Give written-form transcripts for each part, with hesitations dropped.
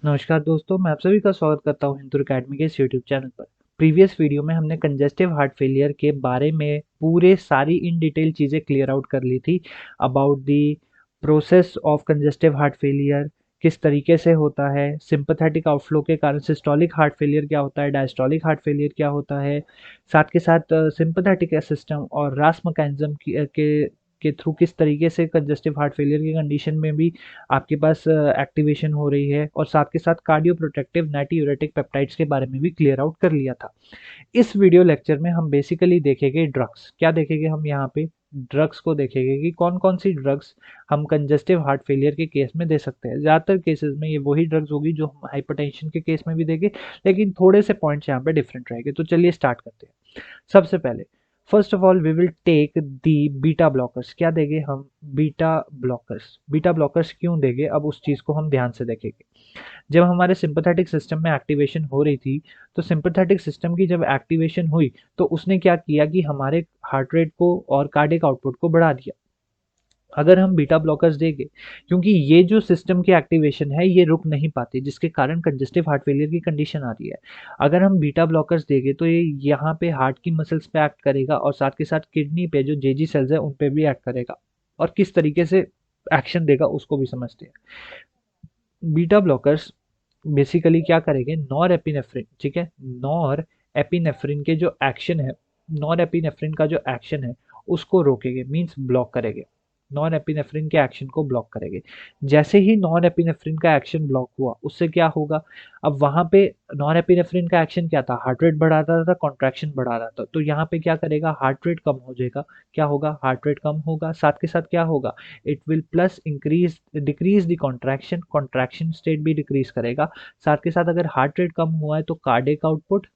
नमस्कार दोस्तों, मैं आप सभी का स्वागत करता हूं हिंदू अकेडमी के इस यूट्यूब चैनल पर। प्रीवियस वीडियो में हमने कंजेस्टिव हार्ट फेलियर के बारे में पूरे सारी इन डिटेल चीज़ें क्लियर आउट कर ली थी। About the process of congestive heart failure, किस तरीके से होता है, सिंपैथेटिक आउटफ्लो के कारण सिस्टोलिक हार्ट फेलियर क्या होता है, डायस्टोलिक हार्ट फेलियर क्या होता है, साथ के साथ सिंपैथेटिक सिस्टम और रास मैकेनिज्म के थ्रू किस तरीके से कंजेस्टिव हार्ट फेलियर की कंडीशन में भी आपके पास एक्टिवेशन हो रही है, और साथ के साथ कार्डियो प्रोटेक्टिव नाइट्यूरेटिक पेप्टाइड्स के बारे में भी क्लियर आउट कर लिया था। इस वीडियो लेक्चर में हम बेसिकली देखेंगे ड्रग्स। क्या देखेंगे हम यहाँ पे? ड्रग्स को देखेंगे कि कौन कौन सी ड्रग्स हम कंजेस्टिव हार्ट फेलियर के केस में दे सकते हैं। ज़्यादातर केसेस में ये वही ड्रग्स होगी जो हम हाइपरटेंशन के केस में भी देंगे, लेकिन थोड़े से पॉइंट्स यहाँ पे डिफरेंट रहेंगे। तो चलिए स्टार्ट करते हैं। सबसे पहले first of all we will take the beta blockers. क्या देंगे हम? Beta blockers. बीटा ब्लॉकर्स क्यों देंगे, अब उस चीज़ को हम ध्यान से देखेंगे। जब हमारे सिंपैथेटिक सिस्टम में एक्टिवेशन हो रही थी, तो सिंपैथेटिक सिस्टम की जब एक्टिवेशन हुई तो उसने क्या किया कि हमारे हार्ट रेट को और कार्डियक आउटपुट को बढ़ा दिया। अगर हम बीटा ब्लॉकर्स देंगे, क्योंकि ये जो सिस्टम की एक्टिवेशन है ये रुक नहीं पाती, जिसके कारण कंजेस्टिव हार्ट फेलियर की कंडीशन आ रही है। अगर हम बीटा ब्लॉकर्स देंगे तो ये यहाँ पे हार्ट की मसल्स पे एक्ट करेगा, और साथ के साथ किडनी पे जो जेजी सेल्स है उन पे भी एक्ट करेगा। और किस तरीके से एक्शन देगा उसको भी समझते हैं। बीटा ब्लॉकर्स बेसिकली क्या करेंगे? नॉर एपिनेफ्रिन, ठीक है, नॉर एपिनेफ्रिन के जो एक्शन है, नॉर एपिनेफ्रिन का जो एक्शन है उसको रोकेंगे, मींस ब्लॉक करेंगे। नॉन एपिनेफ्रिन के एक्शन को ब्लॉक करेंगे। जैसे ही नॉन एपिनेफ्रिन का एक्शन ब्लॉक हुआ, उससे क्या होगा? अब वहां पे नॉन एपिनेफ्रिन का एक्शन क्या था? हार्ट रेट बढ़ाता था, कॉन्ट्रैक्शन बढ़ा रहा था। तो यहाँ पे क्या करेगा? हार्ट रेट कम हो जाएगा। क्या होगा? हार्ट रेट कम होगा, साथ के साथ क्या होगा? It will plus increase decrease the contraction, contraction state भी डिक्रीज करेगा। साथ के साथ अगर हार्ट रेट कम हुआ है तो cardiac output,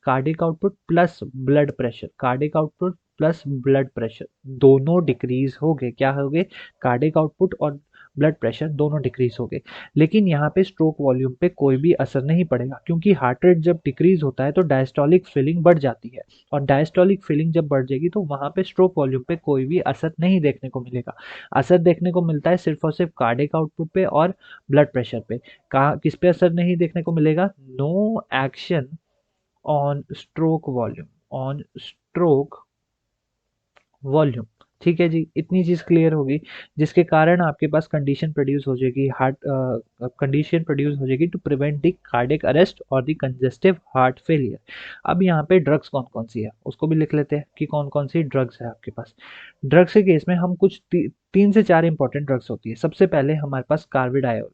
cardiac output plus blood pressure, cardiac output plus blood pressure दोनों डिक्रीज हो गए। क्या हो गए? कार्डिक आउटपुट और ब्लड प्रेशर दोनों डिक्रीज हो गए। लेकिन यहाँ पे स्ट्रोक वॉल्यूम पे कोई भी असर नहीं पड़ेगा, क्योंकि हार्ट रेट जब डिक्रीज होता है तो डायस्टोलिक फीलिंग बढ़ जाती है, और डायस्टोलिक फीलिंग जब बढ़ जाएगी तो वहां पे स्ट्रोक वॉल्यूम पे कोई भी असर नहीं देखने को मिलेगा। असर देखने को मिलता है सिर्फ और सिर्फ कार्डिक आउटपुट पे और ब्लड प्रेशर पे। कहा किस पे असर नहीं देखने को मिलेगा? No action on stroke volume, on stroke volume. ठीक है जी, इतनी चीज क्लियर होगी, जिसके कारण आपके पास कंडीशन प्रोड्यूस हो जाएगी, हार्ट कंडीशन प्रोड्यूस हो जाएगी to prevent the cardiac arrest और द कंजेस्टिव हार्ट फेलियर। अब यहाँ पे ड्रग्स कौन कौन सी है उसको भी लिख लेते हैं कि कौन कौन सी ड्रग्स है आपके पास। ड्रग्स के केस में हम कुछ 3 से 4 इंपॉर्टेंट ड्रग्स होती है। सबसे पहले हमारे पास कार्बिडायोल,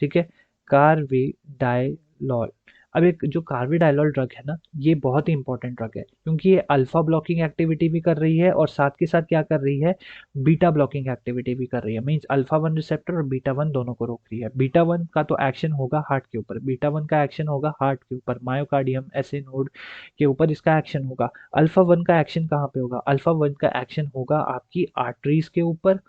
ठीक है, कार्बिडाइलॉल। अब एक जो कार्बिडाइलॉल ड्रग है ना, ये बहुत ही इंपॉर्टेंट ड्रग है, क्योंकि ये अल्फा ब्लॉकिंग एक्टिविटी भी कर रही है और साथ के साथ क्या कर रही है? बीटा ब्लॉकिंग एक्टिविटी भी कर रही है। मींस अल्फा वन रिसेप्टर और बीटा वन दोनों को रोक रही है। बीटा वन का तो एक्शन होगा हार्ट के ऊपर, बीटा वन का एक्शन होगा हार्ट के ऊपर, मायोकार्डियम ऐसे नोड के ऊपर इसका एक्शन होगा। अल्फा वन का एक्शन कहाँ पे होगा? अल्फा वन का एक्शन होगा आपकी आर्टरीज के ऊपर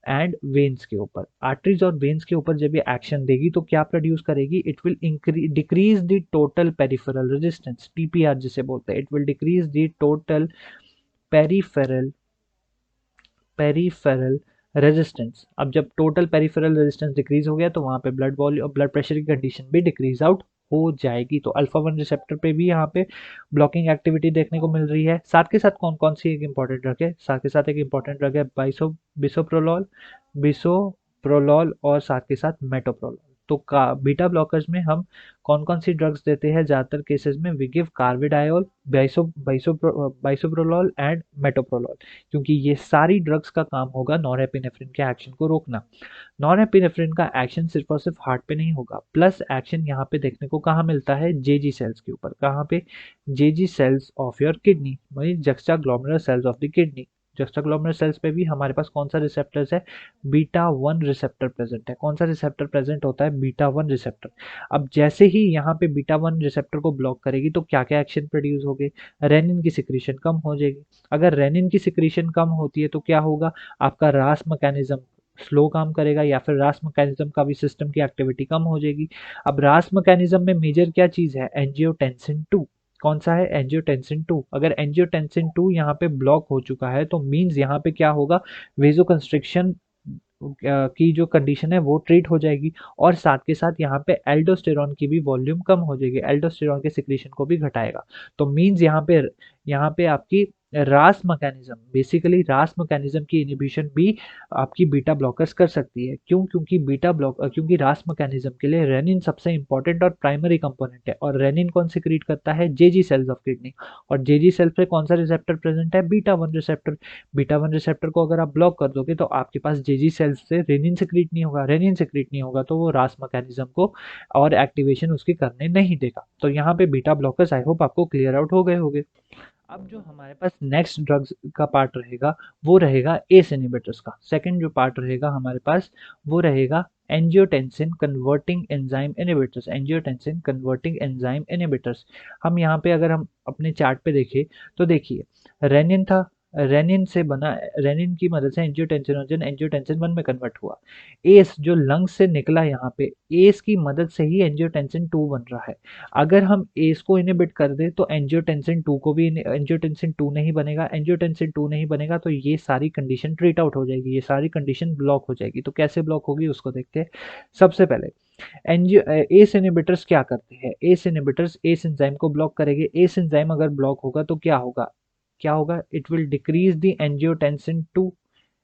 एंड वेन्स के ऊपर। आर्टरीज और वेन्स के ऊपर जब ये एक्शन देगी तो क्या प्रोड्यूस करेगी? It will decrease the total peripheral resistance, TPR जिसे बोलते हैं। It will decrease the total peripheral peripheral resistance. अब जब टोटल पेरिफेरल रेजिस्टेंस डिक्रीज हो गया तो वहां पे ब्लड वॉल्यूम, ब्लड प्रेशर की कंडीशन भी डिक्रीज आउट हो जाएगी। तो अल्फा वन रिसेप्टर पे भी यहाँ पे ब्लॉकिंग एक्टिविटी देखने को मिल रही है। साथ के साथ कौन कौन सी एक इंपॉर्टेंट ड्रग है? साथ के साथ एक इंपॉर्टेंट ड्रग है बिसोप्रोलॉल, बिसोप्रोलॉल और साथ के साथ मेटोप्रोलॉल। तो का बीटा ब्लॉकर्स में हम कौन कौन सी ड्रग्स देते हैं? ज्यादातर केसेस में वी गिव कार्बिडायोल, बाइसोप्रोलॉल एंड मेटोप्रोलॉल, क्योंकि ये सारी ड्रग्स का काम होगा नॉरएपिनेफ्रिन के एक्शन को रोकना। नॉरएपिनेफ्रिन का एक्शन सिर्फ और सिर्फ हार्ट पे नहीं होगा, प्लस एक्शन यहाँ पे देखने को कहाँ मिलता है? जेजी सेल्स के ऊपर। कहाँ पे? JG cells of your kidney, वही juxtaglomerular cells of the kidney. Juxtaglomerular cells पे भी हमारे पास कौन सा रिसेप्टर्स है? बीटा वन रिसेप्टर प्रेजेंट है। कौन सा रिसेप्टर प्रेजेंट होता है? Beta one receptor. अब जैसे ही यहाँ पे बीटा वन रिसेप्टर को ब्लॉक करेगी तो क्या क्या एक्शन प्रोड्यूस हो गए? रेनिन की सिक्रीशन कम हो जाएगी। अगर रेनिन की सिक्रीशन कम होती है तो क्या होगा? आपका रास मैकेनिज्म स्लो काम करेगा, या फिर रास मैकेनिज्म का भी सिस्टम की एक्टिविटी कम हो जाएगी। अब रास मैकेनिज्म में मेजर क्या चीज है? Angiotensin two. कौन सा है? Angiotensin two. अगर एंजियोटेंसिन टू यहाँ पे ब्लॉक हो चुका है तो मींस यहाँ पे क्या होगा? वेजो कंस्ट्रिक्शन की जो कंडीशन है वो ट्रीट हो जाएगी, और साथ के साथ यहाँ पे एल्डोस्टेरॉन की भी वॉल्यूम कम हो जाएगी, एल्डोस्टेरॉन के सिक्रीशन को भी घटाएगा। तो मीन्स यहाँ पे आपकी रास मैकेनिज्म, बेसिकली रास मैकेनिज्म की इनिबिशन भी आपकी बीटा ब्लॉकर्स कर सकती है। क्यों? क्योंकि रास मैकेनिज्म के लिए रेनिन सबसे इंपॉर्टेंट और प्राइमरी कंपोनेंट है, और रेनिन कौन सिक्रीट करता है? जेजी सेल्स ऑफ किडनी। और जेजी सेल्स पे कौन सा रिसेप्टर प्रेजेंट है? Beta one receptor. Beta one receptor को अगर आप ब्लॉक कर दोगे तो आपके पास जेजी सेल्स से रेनिन सिक्रीट नहीं होगा, रेनिन सिक्रीट नहीं होगा तो वो रास मैकेनिज्म को और एक्टिवेशन उसकी करने नहीं देगा। तो यहाँ पे बीटा ब्लॉकर्स आई होप आपको क्लियर आउट हो गए होंगे। अब जो हमारे पास नेक्स्ट ड्रग्स का पार्ट रहेगा वो रहेगा एस इनहिबिटर्स का। सेकंड जो पार्ट रहेगा हमारे पास वो रहेगा angiotensin converting enzyme inhibitors. Angiotensin converting enzyme inhibitors, हम यहाँ पे अगर हम अपने चार्ट पे देखें तो देखिए रेनिन था, रेनिन से बना, रेनिन की मदद से एंजियोटेंसिनोजन एंजियोटेंसिन 1 में कन्वर्ट हुआ। एस जो लंग्स से निकला यहाँ पे, एस की मदद से ही एंजियोटेंसिन 2 बन रहा है। अगर हम एस को इनिबिट कर दें तो एंजियोटेंसिन 2 को भी, एंजियोटेंसिन 2 नहीं बनेगा, एंजियोटेंसिन 2 नहीं बनेगा तो ये सारी कंडीशन ट्रीट आउट हो जाएगी, ये सारी कंडीशन ब्लॉक हो जाएगी। तो कैसे ब्लॉक होगी उसको देखते हैं। सबसे पहले एंजियो एस इनहिबिटर्स क्या करते हैं? एस इनहिबिटर्स एस एंजाइम को ब्लॉक करेंगे। एस एंजाइम अगर ब्लॉक होगा तो क्या होगा? क्या होगा? It will decrease the angiotensin 2।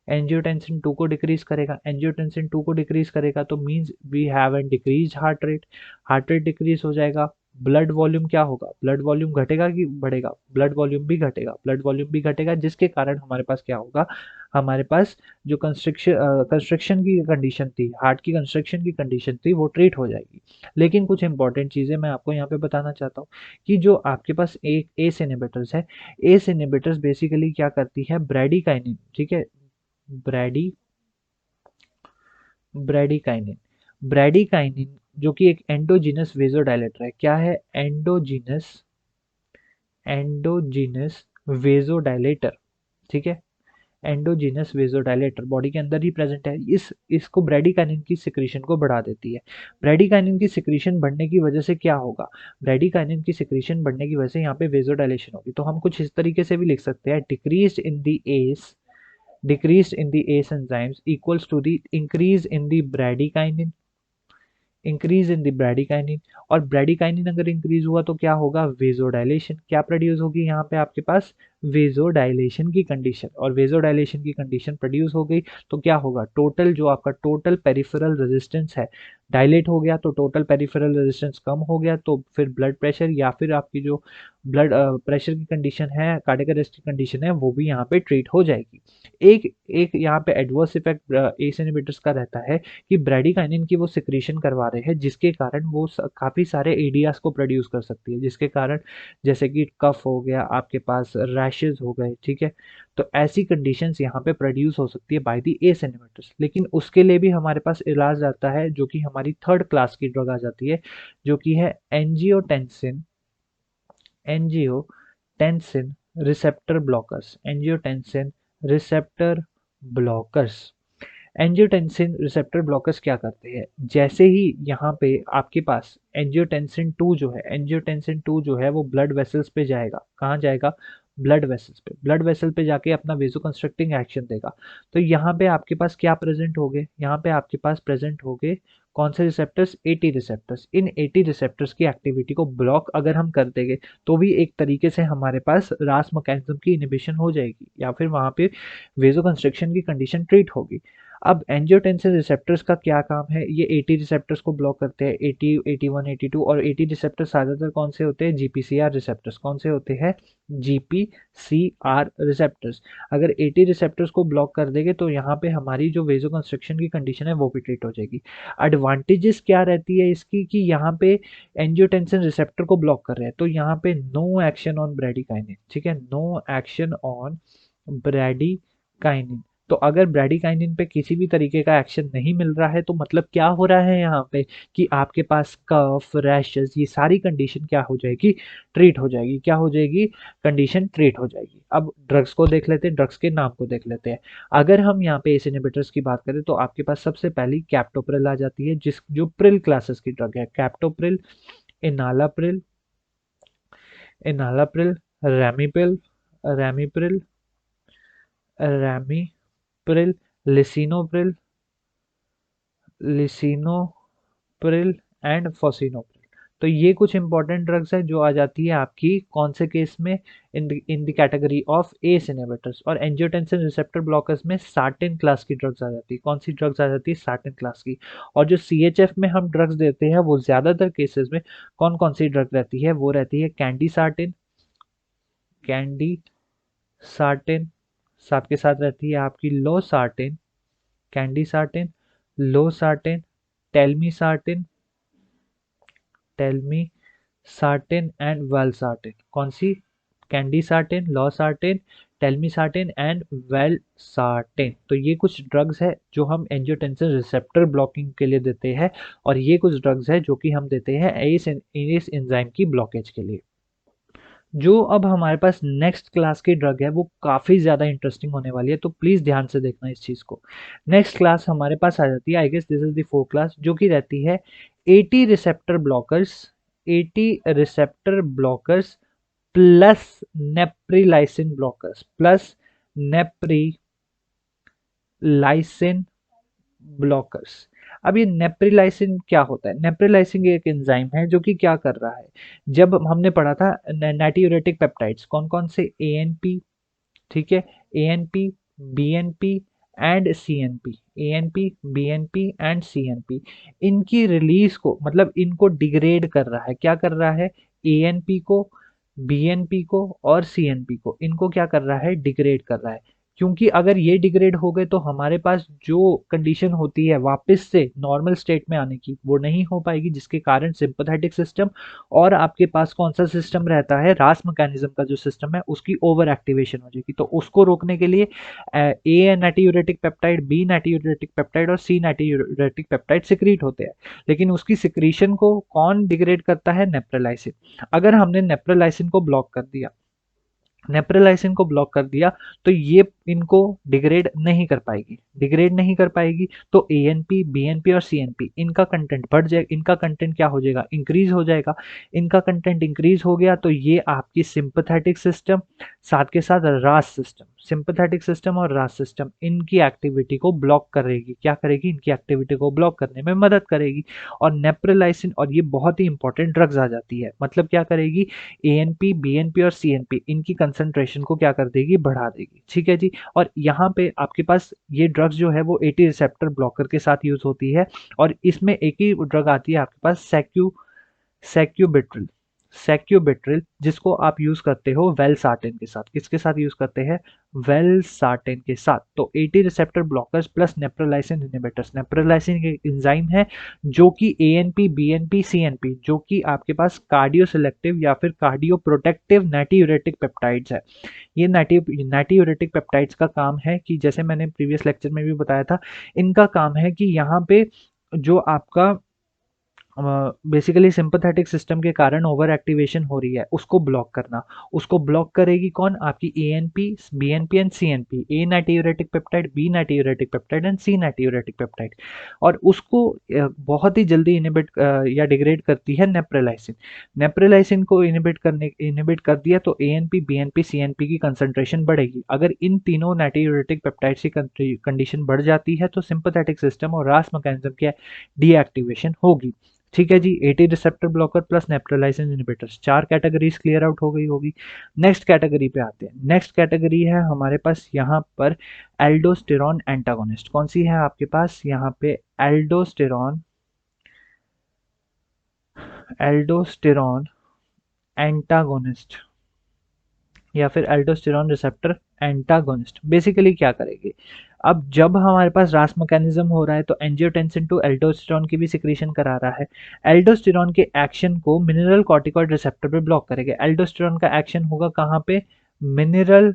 Angiotensin 2 को डिक्रीज करेगा, एंजियोटेंसिन 2 को डिक्रीज करेगा तो means we have an decrease heart rate, heart rate decrease हो जाएगा। ब्लड वॉल्यूम क्या होगा? ब्लड वॉल्यूम घटेगा कि बढ़ेगा? ब्लड वॉल्यूम भी घटेगा, ब्लड वॉल्यूम भी घटेगा, जिसके कारण हमारे पास क्या होगा? हमारे पास जो कंस्ट्रक्शन की कंडीशन थी, हार्ट की कंस्ट्रक्शन की कंडीशन थी, वो ट्रीट हो जाएगी। लेकिन कुछ इंपॉर्टेंट चीजें मैं आपको यहाँ पे बताना चाहता हूँ कि जो आपके पास एक एस इनहिबिटर्स है, एस इनहिबिटर्स बेसिकली क्या करती है? ब्रैडीकाइनिन, ठीक है, ब्रैडी ब्रैडीकाइनिन, ब्रैडीकाइनिन जो कि एक एंडोजीनस वेजोडायलेटर है। क्या है? एंडोजीनस वेजोडायलेटर, ठीक है, एंडोजीनस वेजोडायलेटर बॉडी के अंदर ही प्रेजेंट है। इसको ब्रैडीकाइनिन की सिक्रीशन को बढ़ा देती है। ब्रैडीकाइनिन की सिक्रीशन बढ़ने की वजह से क्या होगा? ब्रैडीकाइनिन की सिक्रीशन बढ़ने की वजह से यहाँ पे वेजोडायलेशन होगी। तो हम कुछ इस तरीके से भी लिख सकते हैं, decreased in the ACE enzymes equals to the increase in the bradykinin, increase in the bradykinin. और ब्रैडीकाइनिन अगर इंक्रीज हुआ तो क्या होगा? वेजोडाइलेशन। क्या प्रोड्यूस होगी यहाँ पे आपके पास? वेजोडाइलेशन की कंडीशन। और वेजोडाइलेशन की कंडीशन प्रोड्यूस हो गई तो क्या होगा? टोटल जो आपका टोटल पेरिफेरल रेजिस्टेंस है डायलेट हो गया, तो टोटल पेरिफेरल रेजिस्टेंस कम हो गया, तो फिर ब्लड प्रेशर या फिर आपकी जो ब्लड प्रेशर की कंडीशन है, कार्डियक अरेस्ट की कंडीशन है, वो भी यहाँ पे ट्रीट हो जाएगी। एक एक यहाँ पे एडवर्स इफेक्ट एस इनहिबिटर्स का रहता है कि ब्रैडीकाइनिन की वो सिक्रीशन करवा रहे हैं, जिसके कारण वो काफ़ी सारे एडीएस को प्रोड्यूस कर सकती है, जिसके कारण जैसे कि कफ हो गया, आपके पास रैशेज हो गए, ठीक है। तो ऐसी कंडीशंस यहाँ पे प्रोड्यूस हो सकती है बाय द एस इनहिबिटर्स। लेकिन उसके लिए भी हमारे पास इलाज आता है, जो कि हमारी थर्ड क्लास की ड्रग आ जाती है, जो कि है angiotensin receptor blockers, angiotensin receptor blockers. Angiotensin receptor blockers क्या करते हैं? जैसे ही यहाँ पे आपके पास एंजियोटेंसिन 2 जो है वो ब्लड वेसल्स पे जाएगा। कहाँ जाएगा? ब्लड वेसल्स पे। ब्लड वेसल पे जाके अपना वेजो कंस्ट्रक्टिंग एक्शन देगा। तो यहाँ पे आपके पास क्या प्रेजेंट हो गए? यहाँ पे आपके पास प्रेजेंट हो गए कौन से receptors? Eighty receptors. In eighty receptors की एक्टिविटी को ब्लॉक अगर हम कर देंगे तो भी एक तरीके से हमारे पास रास मैकेनिज्म की इनिबिशन हो जाएगी, या फिर वहां पे वेजो कंस्ट्रक्शन की कंडीशन ट्रीट होगी। अब एंजियोटेंसिन रिसेप्टर्स का क्या काम है? ये 80 रिसेप्टर्स को ब्लॉक करते हैं, 80, 81, 82, और 80 रिसेप्टर्स ज़्यादातर कौन से होते हैं? GPCR receptors. कौन से होते हैं? GPCR receptors. अगर 80 रिसेप्टर्स को ब्लॉक कर देंगे तो यहाँ पे हमारी जो वेजो कंस्ट्रक्शन की कंडीशन है वो भी ट्रीट हो जाएगी। एडवांटेजेस क्या रहती है इसकी कि यहाँ पे एंजियोटेंसिन रिसेप्टर को ब्लॉक कर रहे हैं तो यहाँ पे नो एक्शन ऑन ब्रैडीकाइनिन, ठीक है, नो एक्शन ऑन ब्रैडीकाइनिन। तो अगर ब्रैडीकाइनिन पे किसी भी तरीके का एक्शन नहीं मिल रहा है तो मतलब क्या हो रहा है यहाँ पे कि आपके पास कफ, रैशेस, ये सारी कंडीशन क्या हो जाएगी? ट्रीट हो जाएगी। क्या हो जाएगी? कंडीशन ट्रीट हो जाएगी। अब ड्रग्स को देख लेते हैं, ड्रग्स के नाम को देख लेते हैं। अगर हम यहाँ पे एस इनहिबिटर्स की बात करें तो आपके पास सबसे पहली कैप्टोप्रिल आ जाती है, जो प्रिल क्लासेस की ड्रग है। Captopril, enalapril, enalapril, ramipril, ramipril, ramipril, lisinopril, lisinopril and fosinopril. तो ये कुछ इंपॉर्टेंट ड्रग्स है जो आ जाती है आपकी कौन से केस में, in the category of S inhibitors. और एंजियोटेंसिन रिसेप्टर ब्लॉकर्स में सार्टिन क्लास की ड्रग्स आ जाती है। कौन सी ड्रग्स आ जाती है? सार्टिन क्लास की। और जो सीएचएफ में हम ड्रग्स देते हैं वो ज्यादातर केसेस में कौन कौन सी ड्रग रहती है? वो रहती है कैंडी सार्टिन, कैंडी सार्टिन, साथ के साथ रहती है आपकी लो सार्टिन, candy सार्टिन, low सार्टिन, टेल्मी सार्टिन, telmisartan and valsartan. कौन सी? Candesartan, losartan, telmisartan and valsartan. तो ये कुछ ड्रग्स है जो हम एंजियोटेंसिन रिसेप्टर ब्लॉकिंग के लिए देते हैं, और ये कुछ ड्रग्स है जो कि हम देते हैं एस एंजाइम की ब्लॉकेज के लिए। जो अब हमारे पास नेक्स्ट क्लास की ड्रग है वो काफ़ी ज़्यादा इंटरेस्टिंग होने वाली है, तो प्लीज़ ध्यान से देखना इस चीज़ को। नेक्स्ट क्लास हमारे पास आ जाती है, I guess this is the fourth class, जो कि रहती है AT receptor blockers, AT receptor blockers plus neprilysin blockers, plus neprilysin blockers. अब ये नेप्रिलाइसिन क्या होता है? नेप्रिलाइसिन एक एंजाइम है जो कि क्या कर रहा है, जब हमने पढ़ा था नाइट्रियूरेटिक पेप्टाइड्स कौन कौन से, एएनपी, ठीक है, ANP, BNP and CNP, ANP, BNP and CNP, इनकी रिलीज को, मतलब इनको डिग्रेड कर रहा है। क्या कर रहा है? एएनपी को, बीएनपी को और सीएनपी को, इनको क्या कर रहा है? डिग्रेड कर रहा है। क्योंकि अगर ये डिग्रेड हो गए तो हमारे पास जो कंडीशन होती है वापस से नॉर्मल स्टेट में आने की, वो नहीं हो पाएगी, जिसके कारण सिंपैथेटिक सिस्टम और आपके पास कौन सा सिस्टम रहता है, रास मैकेनिज्म का जो सिस्टम है उसकी ओवर एक्टिवेशन हो जाएगी। तो उसको रोकने के लिए ए natriuretic peptide, B natriuretic peptide और सी नाइट्रियूरेटिक पेप्टाइड सिक्रीट होते हैं, लेकिन उसकी सिक्रीशन को कौन डिग्रेड करता है? नेप्रिलाइसिन। अगर हमने नेप्रिलाइसिन को ब्लॉक कर दिया, नेप्रिलाइसिन को ब्लॉक कर दिया, तो ये इनको डिग्रेड नहीं कर पाएगी, डिग्रेड नहीं कर पाएगी, तो एएनपी, बीएनपी और सीएनपी इनका कंटेंट बढ़ जाएगा, इनका कंटेंट क्या हो जाएगा? इंक्रीज हो जाएगा। इनका कंटेंट इंक्रीज हो गया तो ये आपकी सिंपैथेटिक सिस्टम, साथ के साथ रास सिस्टम, सिंपैथेटिक सिस्टम और रास सिस्टम, इनकी एक्टिविटी को ब्लॉक करेगी। क्या करेगी? इनकी एक्टिविटी को ब्लॉक करने में मदद करेगी। और नेप्रिलाइसिन, और ये बहुत ही इंपॉर्टेंट ड्रग्स आ जाती है, मतलब क्या करेगी? एएनपी, बीएनपी और सीएनपी इनकी कंसंट्रेशन को क्या कर देगी? बढ़ा देगी। ठीक है जी। और यहाँ पे आपके पास ये ड्रग्स जो है वो एटी रिसेप्टर ब्लॉकर के साथ यूज होती है, और इसमें एक ही ड्रग आती है आपके पास, सैक्यूबिट्रिल, सैक्यूबिट्रिल, जिसको आप यूज करते हो वेलसार्टेन के साथ। किसके साथ यूज करते हैं? वेलसार्टेन के साथ। तो AT receptor blockers plus neprilysin inhibitors, neprilysin एक एंजाइम है जो कि एएनपी, बीएनपी, सीएनपी, जो कि आपके पास कार्डियो सिलेक्टिव या फिर कार्डियो प्रोटेक्टिव नाइट्रियूरेटिक पेप्टाइड्स है। ये नाइट्रियूरेटिक पेप्टाइड्स का काम है कि, जैसे मैंने प्रीवियस लेक्चर में भी बताया था, इनका काम है कि यहाँ पे जो आपका बेसिकली सिंपैथेटिक सिस्टम के कारण ओवर एक्टिवेशन हो रही है उसको ब्लॉक करना। उसको ब्लॉक करेगी कौन? आपकी ANP, BNP and CNP, A natriuretic peptide, B natriuretic peptide and C natriuretic peptide. और उसको बहुत ही जल्दी इनिबिट या डिग्रेड करती है नेप्रिलाइसिन। नेप्रिलाइसिन को इनिबिट कर दिया तो एएनपी, बीएनपी, सीएनपी की कंसंट्रेशन बढ़ेगी। अगर इन तीनों नाइट्रियूरेटिक पेप्टाइड्स की कंडीशन बढ़ जाती है तो सिंपैथेटिक सिस्टम और रास मैकेनिज्म की डीएक्टिवेशन होगी। ठीक है जी। AT receptor blocker plus neprilysin inhibitors, चार कैटेगरीज क्लियर आउट हो गई होगी। नेक्स्ट कैटेगरी पे आते हैं। नेक्स्ट कैटेगरी है हमारे पास यहाँ पर एल्डोस्टेरॉन एंटागोनिस्ट। कौन सी है आपके पास यहाँ पे? एल्डोस्टेरॉन, एल्डोस्टेरॉन एंटागोनिस्ट या फिर एल्डोस्टेरॉन रिसेप्टर एंटागोनिस्ट। बेसिकली क्या करेगी? अब जब हमारे पास रास मैकेनिज्म हो रहा है तो एंजियोटेंसिन टू एल्डोस्टेरॉन की भी सिक्रीशन करा रहा है। एल्डोस्टेरॉन के एक्शन को मिनरल कॉर्टिकॉइड रिसेप्टर पे ब्लॉक करेगा। एल्डोस्टेरॉन का एक्शन होगा कहाँ पे? मिनरल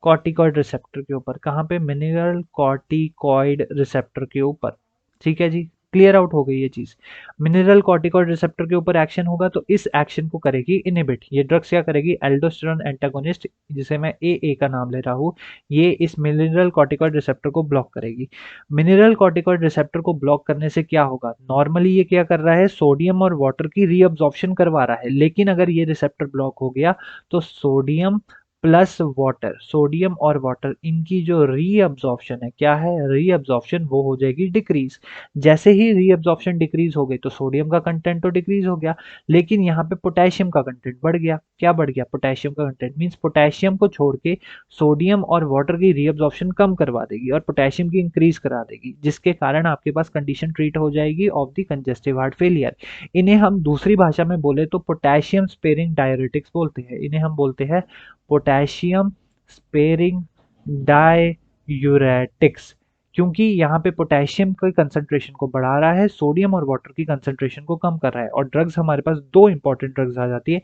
कॉर्टिकॉइड रिसेप्टर के ऊपर। कहाँ पे? मिनरल कॉर्टिकॉइड रिसेप्टर के ऊपर। ठीक है जी। क्लियर आउट हो गई ये चीज। मिनरल कॉर्टिकॉइड रिसेप्टर के ऊपर एक्शन होगा तो इस एक्शन को करेगी इनहिबिट। ये ड्रग्स क्या करेगी? एल्डोस्टेरॉन एंटागोनिस्ट, जिसे मैं ए का नाम ले रहा हूँ, ये इस मिनरल कॉर्टिकॉइड रिसेप्टर को ब्लॉक करेगी। मिनरल कॉर्टिकॉइड रिसेप्टर को ब्लॉक करने से क्या होगा? नॉर्मली ये क्या कर रहा है? सोडियम और वाटर की रीअब्जॉर्प्शन करवा रहा है, लेकिन अगर ये रिसेप्टर ब्लॉक हो गया तो सोडियम प्लस वाटर, सोडियम और वाटर, इनकी जो रीअब्जॉर्प्शन है, क्या है, रीअब्जॉर्प्शन, वो हो जाएगी डिक्रीज। जैसे ही रीअब्जॉर्प्शन डिक्रीज हो गई तो सोडियम का कंटेंट तो डिक्रीज हो गया, लेकिन यहाँ पे पोटेशियम का कंटेंट बढ़ गया। क्या बढ़ गया, पोटेशियम का कंटेंट, मींस पोटेशियम को छोड़ के सोडियम और वाटर की रीअब्जॉर्प्शन कम करवा देगी और पोटेशियम की इंक्रीज करा देगी, जिसके कारण आपके पास कंडीशन ट्रीट हो जाएगी of the congestive heart failure. इन्हें हम दूसरी भाषा में बोले तो पोटेशियम स्पेयरिंग डायरेटिक्स बोलते हैं। इन्हें हम बोलते हैं पोटेशियम स्पेयरिंग डाययूरेटिक्स, क्योंकि यहाँ पे पोटेशियम की कंसंट्रेशन को बढ़ा रहा है, सोडियम और वाटर की कंसंट्रेशन को कम कर रहा है। और ड्रग्स हमारे पास दो इंपॉर्टेंट ड्रग्स आ जाती है,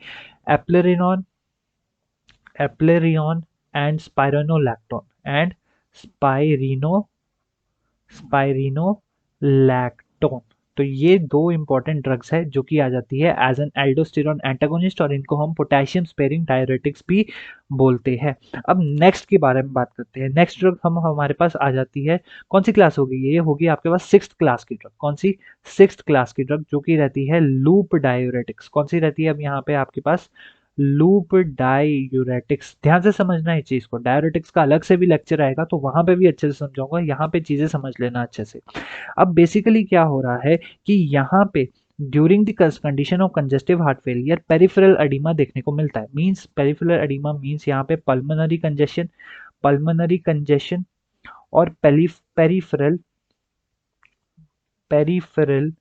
एप्लेरिनॉन एप्लेरियन एंड स्पाइरोनोलैक्टोन एंड स्पाइरिनो स्पाइरिनोलैक्टोन। तो ये दो इंपॉर्टेंट ड्रग्स है जो कि आ जाती है एज एन एल्डोस्टेरॉन एंटागोनिस्ट, और इनको हम पोटेशियम स्पेयरिंग डायरेटिक्स भी बोलते हैं। अब नेक्स्ट के बारे में बात करते हैं। नेक्स्ट ड्रग हम हमारे पास आ जाती है, कौन सी क्लास होगी, ये होगी आपके पास सिक्स्थ क्लास की ड्रग। कौन सी, सिक्स्थ क्लास की ड्रग, जो कि रहती है लूप डायूरेटिक्स। कौन सी रहती है, अब यहाँ पे आपके पास लूप डायूरेटिक्स। ध्यान से समझना है चीज को, डायूरेटिक्स का अलग से भी लेक्चर आएगा तो वहां पे भी अच्छे से समझाऊंगा, यहाँ पे चीजें समझ लेना अच्छे से। अब बेसिकली क्या हो रहा है कि यहाँ पे during the condition of congestive heart failure peripheral oedema देखने को मिलता है। मींस पेरिफेरल एडिमा मींस यहाँ पे पल्मोनरी कंजेशन और पेरिफेरल पेरिफेरल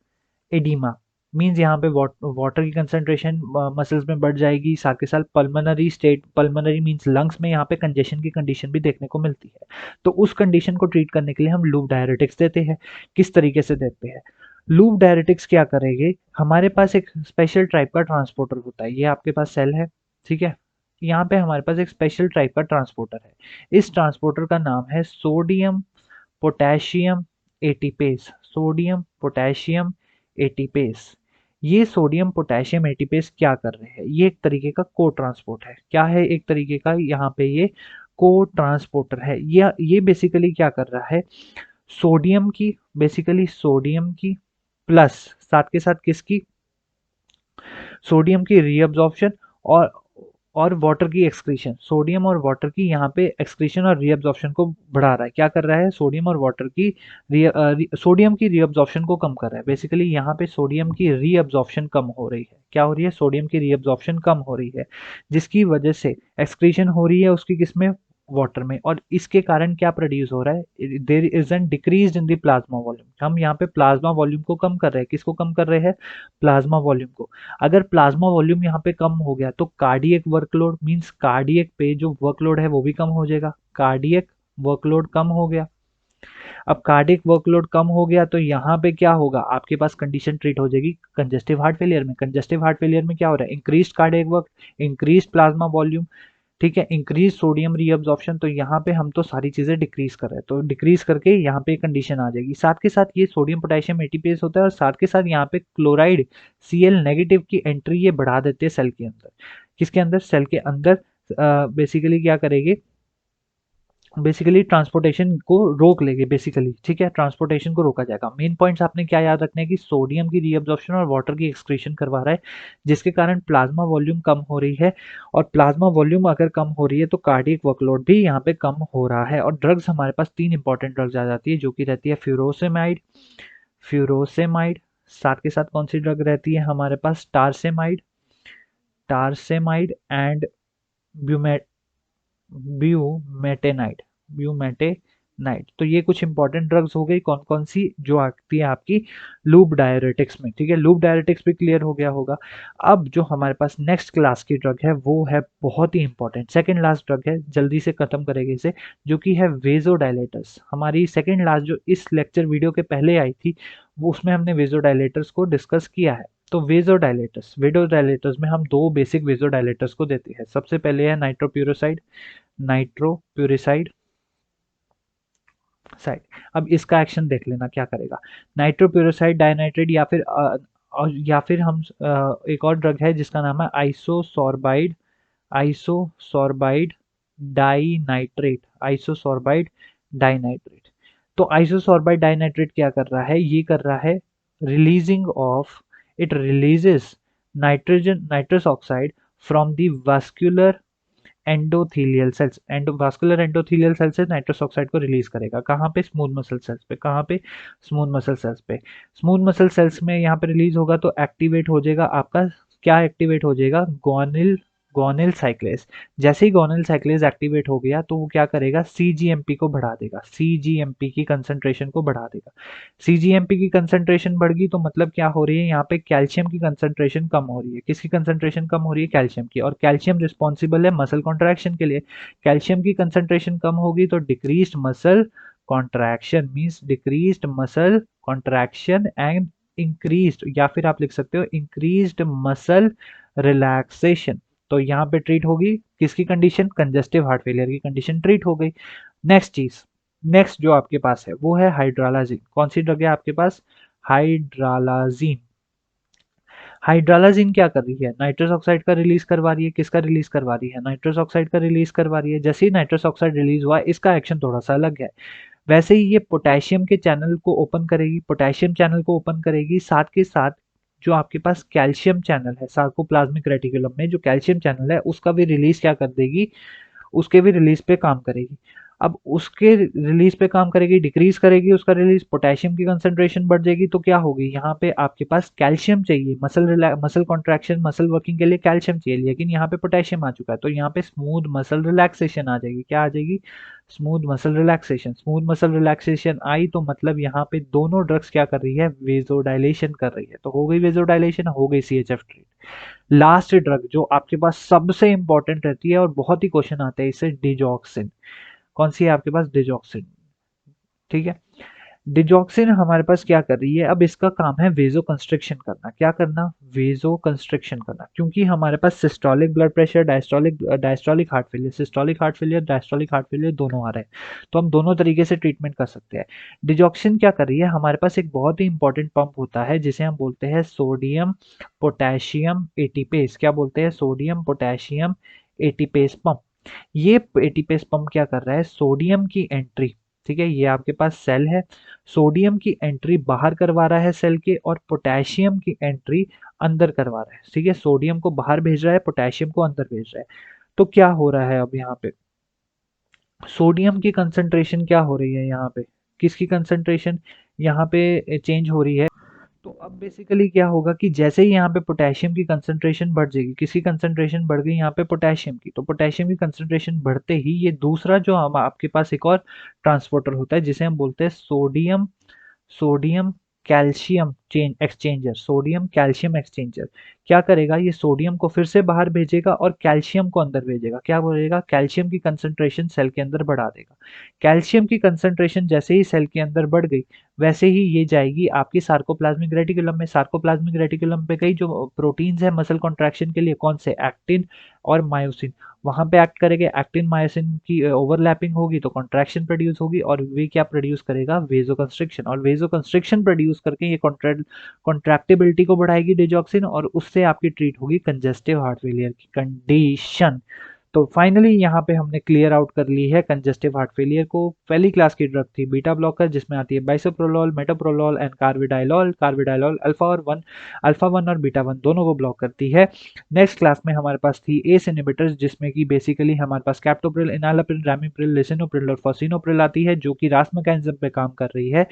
एडिमा मींस यहाँ पे वाटर की कंसंट्रेशन मसल्स में बढ़ जाएगी, साथ के साथ पल्मोनरी मींस लंग्स में यहाँ पे कंजेशन की कंडीशन भी देखने को मिलती है। तो उस कंडीशन को ट्रीट करने के लिए हम लूप डायरेटिक्स देते हैं। किस तरीके से देते हैं, लूप डायरेटिक्स क्या करेंगे, हमारे पास एक स्पेशल टाइप का ट्रांसपोर्टर होता है, ये आपके पास सेल है, ठीक है। यहाँ पे हमारे पास एक स्पेशल टाइप का ट्रांसपोर्टर है। इस ट्रांसपोर्टर का नाम है sodium potassium ATPase. Sodium potassium ATPase. ये सोडियम पोटेशियम एटीपेस क्या कर रहे हैं, ये एक तरीके का को ट्रांसपोर्ट है। क्या है, एक तरीके का यहाँ पे ये को ट्रांसपोर्टर है। ये बेसिकली क्या कर रहा है, सोडियम की, बेसिकली सोडियम की प्लस साथ के साथ किसकी, सोडियम की रीअब्जॉर्प्शन और वाटर की एक्सक्रीशन, सोडियम और वाटर की यहाँ पे एक्सक्रीशन और रीअब्जॉर्प्शन को बढ़ा रहा है। क्या कर रहा है, सोडियम और वाटर की सोडियम की रीअब्जॉर्प्शन को कम कर रहा है। बेसिकली यहाँ पे सोडियम की रीअब्जॉर्प्शन कम हो रही है। क्या हो रही है, सोडियम की रीअब्जॉर्प्शन कम हो रही है, जिसकी वजह से एक्सक्रीशन हो रही है उसकी किसमें, वाटर में। और इसके कारण क्या प्रोड्यूस हो रहा है, there is an decrease in the plasma volume. हम यहाँ पे प्लाज्मा वॉल्यूम को कम कर रहे हैं, किसको कम कर रहे हैं, प्लाज्मा वॉल्यूम को। अगर प्लाज्मा वॉल्यूम यहाँ पे कम हो गया तो कार्डियक वर्कलोड मींस कार्डियक पे जो वर्कलोड है वो भी कम हो जाएगा। कार्डियक वर्कलोड कम हो गया। अब कार्डियक वर्कलोड कम हो गया तो यहाँ पे क्या होगा, आपके पास कंडीशन ट्रीट हो जाएगी कंजेस्टिव हार्ट फेलियर में। कंजेस्टिव हार्ट फेलियर में क्या हो रहा है, increase cardiac work, increase plasma volume, ठीक है, इंक्रीज सोडियम रीअब्जॉर्प्शन। तो यहाँ पे हम तो सारी चीजें डिक्रीज कर रहे हैं, तो डिक्रीज करके यहाँ पे कंडीशन आ जाएगी। साथ के साथ ये सोडियम पोटेशियम एटीपेस होता है और साथ के साथ यहाँ पे क्लोराइड Cl नेगेटिव की एंट्री ये बढ़ा देते हैं सेल के अंदर। किसके अंदर, सेल के अंदर। बेसिकली क्या करेंगे, बेसिकली ट्रांसपोर्टेशन को रोक लेंगे बेसिकली, ठीक है, ट्रांसपोर्टेशन को रोका जाएगा। मेन पॉइंट्स आपने क्या याद रखना है कि सोडियम की रीअब्जॉर्प्शन और वाटर की एक्सक्रीशन करवा रहा है, जिसके कारण प्लाज्मा वॉल्यूम कम हो रही है। और प्लाज्मा वॉल्यूम अगर कम हो रही है तो कार्डियक वर्कलोड भी यहाँ पे कम हो रहा है। और ड्रग्स हमारे पास तीन इंपॉर्टेंट ड्रग्स आ जाती है, जो कि रहती है फ्यूरोसेमाइड, साथ के साथ कौन सी ड्रग रहती है हमारे पास, टारसेमाइड एंड ब्यूमेटेनाइड ब्यूमेटेनाइड। तो ये कुछ इंपॉर्टेंट ड्रग्स हो गई, कौन कौन सी, जो आती है आपकी लूप डायरेटिक्स में, ठीक है। लूप डायरेटिक्स भी क्लियर हो गया होगा। अब जो हमारे पास नेक्स्ट क्लास की ड्रग है वो है बहुत ही इंपॉर्टेंट, सेकंड लास्ट ड्रग है, जल्दी से खत्म करेंगे इसे, जो कि है वेजोडाइलेटर्स। हमारी सेकंड लास्ट जो इस लेक्चर वीडियो के पहले आई थी, वो उसमें हमने वेजोडाइलेटर्स को डिस्कस किया है। तो वेजोडाइलेटर्स में हम दो बेसिक वेजोडाइलेटर्स को देते हैं। सबसे पहले है नाइट्रोप्यूरिसाइड साइड। अब इसका एक्शन देख लेना क्या करेगा, नाइट्रोप्यूरिसाइड डाइनाइट्रेट या फिर हम एक और ड्रग है जिसका नाम है आइसोसोर्बाइड डाइनाइट्रेट। तो आइसोसोर्बाइड डाइनाइट्रेट क्या कर रहा है, ये कर रहा है it releases nitrous oxide from the vascular endothelial cells, vascular endothelial cell से नाइट्रस ऑक्साइड को रिलीज करेगा। कहाँ पे? स्मूथ मसल सेल्स पे। कहाँ पे? स्मूथ मसल सेल्स पे। स्मूथ मसल सेल्स में यहाँ पे रिलीज होगा तो एक्टिवेट हो जाएगा आपका, क्या एक्टिवेट हो जाएगा? गोनिल गोनिल साइक्लेस। जैसे ही गोनिल साइक्लेस एक्टिवेट हो गया तो वो क्या करेगा? सीजीएमपी को बढ़ा देगा, सीजीएमपी की कंसंट्रेशन को बढ़ा देगा। सीजीएमपी की कंसंट्रेशन बढ़ गई तो मतलब क्या हो रही है? यहाँ पे कैल्शियम की कंसंट्रेशन कम हो रही है। किसकी कंसंट्रेशन कम हो रही है? कैल्शियम की। और कैल्शियम रिस्पॉन्सिबल है मसल कॉन्ट्रैक्शन के लिए। कैल्शियम की कंसंट्रेशन कम होगी तो decreased muscle contraction means decreased muscle contraction and increased, या फिर आप लिख सकते हो इंक्रीज्ड मसल रिलैक्सेशन। तो यहाँ पे ट्रीट होगी किसकी कंडीशन? कंजेस्टिव हार्ट फेलियर की कंडीशन ट्रीट हो गई। नेक्स्ट चीज, नेक्स्ट जो आपके पास है वो है हाइड्रालाजीन। कौन सी ड्रग है आपके पास? हाइड्रालाजीन। हाइड्रालाजीन क्या कर रही है? नाइट्रस ऑक्साइड का रिलीज करवा रही है। किसका रिलीज करवा रही है? नाइट्रस ऑक्साइड का रिलीज करवा रही है। जैसे ही नाइट्रस ऑक्साइड रिलीज हुआ इसका एक्शन थोड़ा सा अलग है। वैसे ही ये पोटेशियम के चैनल को ओपन करेगी, पोटेशियम चैनल को ओपन करेगी, साथ के साथ जो आपके पास कैल्शियम चैनल है सार्कोप्लाज्मिक रेटिकुलम में, जो कैल्शियम चैनल है उसका भी रिलीज क्या कर देगी? उसके भी रिलीज पे काम करेगी। अब उसके रिलीज पे काम करेगी, डिक्रीज करेगी उसका रिलीज, पोटेशियम की कंसंट्रेशन बढ़ जाएगी तो क्या होगी? यहाँ पे आपके पास कैल्शियम चाहिए, मसल कॉन्ट्रैक्शन मसल वर्किंग के लिए कैल्शियम चाहिए, लेकिन यहाँ पे पोटेशियम आ चुका है तो यहाँ पे स्मूथ मसल रिलैक्सेशन आ जाएगी। क्या आ जाएगी? Smooth muscle relaxation. Smooth muscle relaxation आई तो मतलब यहाँ पे दोनों ड्रग्स क्या कर रही है? वेजोडाइलेशन कर रही है। तो हो गई वेजोडाइलेशन, हो गई सीएचएफ ट्रीट। लास्ट ड्रग जो आपके पास सबसे इंपॉर्टेंट रहती है और बहुत ही क्वेश्चन आते हैं इससे, डिजॉक्सिन। कौन सी है आपके पास? डिजॉक्सिन। ठीक है, डिजॉक्सिन हमारे पास क्या कर रही है? अब इसका काम है वेजो कंस्ट्रिक्शन करना। क्या करना? वेजो कंस्ट्रिक्शन करना। क्योंकि हमारे पास systolic blood pressure, diastolic heart failure, systolic heart failure, diastolic heart failure दोनों आ रहे हैं, तो हम दोनों तरीके से ट्रीटमेंट कर सकते हैं। डिजॉक्सिन क्या कर रही है? हमारे पास एक बहुत ही इंपॉर्टेंट पंप होता है जिसे हम बोलते हैं सोडियम पोटेशियम एटीपेस। क्या बोलते हैं? Sodium potassium ATPase pump. ये एटीपेस पंप क्या कर रहा है? सोडियम की एंट्री, ठीक है, ये आपके पास सेल है, सोडियम की एंट्री बाहर करवा रहा है सेल के, और पोटेशियम की एंट्री अंदर करवा रहा है। ठीक है, सोडियम को बाहर भेज रहा है, पोटेशियम को अंदर भेज रहा है। तो क्या हो रहा है अब यहाँ पे? सोडियम की कंसंट्रेशन क्या हो रही है यहाँ पे? किसकी कंसंट्रेशन यहाँ पे चेंज हो रही है? तो अब बेसिकली क्या होगा कि जैसे ही यहाँ पे पोटेशियम की कंसंट्रेशन बढ़ जाएगी, किसकी कंसंट्रेशन बढ़ गई यहाँ पे? पोटेशियम की। तो पोटेशियम की कंसंट्रेशन बढ़ते ही ये दूसरा जो हम आपके पास एक और ट्रांसपोर्टर होता है जिसे हम बोलते हैं sodium sodium calcium change exchanger, sodium calcium exchanger क्या करेगा? ये सोडियम को फिर से बाहर भेजेगा और कैल्शियम को अंदर भेजेगा। क्या बोलेगा? कैल्शियम की कंसंट्रेशन सेल के अंदर बढ़ा देगा। कैल्शियम की कंसंट्रेशन जैसे ही सेल के अंदर बढ़ गई वैसे ही ये जाएगी आपकी सार्कोप्लाज्मिक रेटिकुलम में। सार्कोप्लाज्मिक रेटिकुलम पे कई जो प्रोटीन्स है मसल कॉन्ट्रैक्शन के लिए, कौन से? एक्टिन और मायोसिन, वहां पे एक्ट करेंगे। एक्टिन मायोसिन की ओवरलैपिंग होगी तो कॉन्ट्रैक्शन प्रोड्यूस होगी, और वे क्या प्रोड्यूस करेगा? वेजो कंस्ट्रिक्शन। और वेजो कंस्ट्रिक्शन प्रोड्यूस करके ये कॉन्ट्रैक्टिबिलिटी को बढ़ाएगी डिजॉक्सिन, और उससे आपकी ट्रीट होगी कंजेस्टिव हार्ट फेलियर की कंडीशन। तो फाइनली यहाँ पे हमने क्लियर आउट कर ली है कंजेस्टिव हार्ट फेलियर को। पहली क्लास की ड्रग थी बीटा ब्लॉकर जिसमें आती है बाइसोप्रोलॉल, मेटोप्रोलॉल एंड कार्बिडाइलॉल। कार्बिडाइलॉल अल्फा वन और बीटा वन दोनों को ब्लॉक करती है। नेक्स्ट क्लास में हमारे पास थी एस इनहिबिटर्स जिसमें कि बेसिकली हमारे पास कैप्टोप्रिल, इनालाप्रिल, रैमीप्रिल, लिसिनोप्रिल और फॉसिनोप्रिल आती है जो कि रास मैकेनिज्म पे काम कर रही है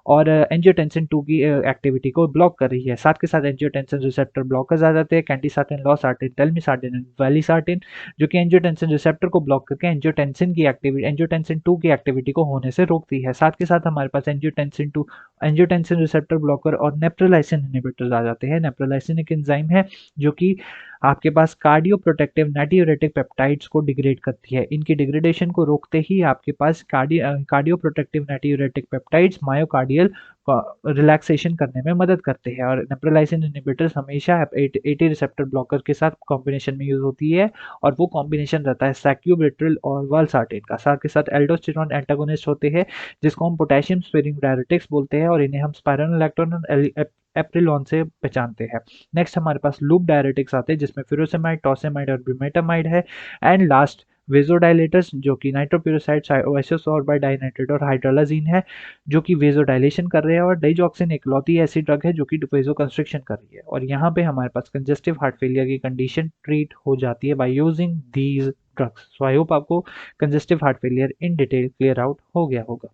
और एंजियोटेंसिन 2 की एक्टिविटी को ब्लॉक कर रही है। साथ के साथ एंजियोटेंसिन रिसेप्टर ब्लॉकर्स आ जाते हैं, कैंटीसार्टिन, लॉसार्टिन, टेलमिसार्टिन एंड वैलिसार्टिन, जो कि एंजियोटेंसिन रिसेप्टर को ब्लॉक करके एंजियोटेंसिन की एक्टिविटी, एंजियोटेंसिन 2 की एक्टिविटी को होने से रोकती है। साथ के साथ हमारे पास एंजियोटेंसिन 2, एंजियोटेंसिन रिसेप्टर ब्लॉकर और नेप्रोलाइसिन इनहिबिटर्स आ जाते हैं। नेप्रोलाइसिन एक एंजाइम है जो कि आपके पास कार्डियो प्रोटेक्टिव नाइट्रियूरेटिक पेप्टाइड्स को डिग्रेड करती है। इनकी डिग्रेडेशन को रोकते ही आपके पास cardio protective natriuretic peptides myocardial relaxation करने में मदद करते हैं। और नेप्रोलाइसिन इनहिबिटर्स हमेशा एटी रिसेप्टर ब्लॉकर के साथ कॉम्बिनेशन में यूज होती है, और वो कॉम्बिनेशन रहता है सैक्यूबिट्रिल और वालसार्टिन का। साथ के साथ एल्डोस्टेरॉन एंटागोनिस्ट होते हैं जिसको हम पोटेशियम स्पेयरिंग डायरेटिक्स बोलते हैं, और इन्हें हम स्पाइरोनोलैक्टोन और एप्रिलॉन से पहचानते हैं। नेक्स्ट हमारे पास लूप डायरेटिक्स आते हैं जिसमें फ्यूरोसेमाइड, टॉसेमाइड और ब्यूमेटामाइड है। एंड लास्ट वेजोडाइलेटर्स जो कि नाइट्रोप्यूरोसाइड, आइसोसोर्बाइड डाइनाइट्रेट और हाइड्रोलाजीन है जो कि वेजोडाइलेशन कर रहे हैं। और डाइजॉक्सिन एक लौती ऐसी ड्रग है जो कि वेजो कंस्ट्रिक्शन कर रही है। और यहाँ पे हमारे पास कंजेस्टिव हार्ट फेलियर की कंडीशन ट्रीट हो जाती है by using these drugs. So I hope आपको congestive heart failure in detail clear out हो गया होगा।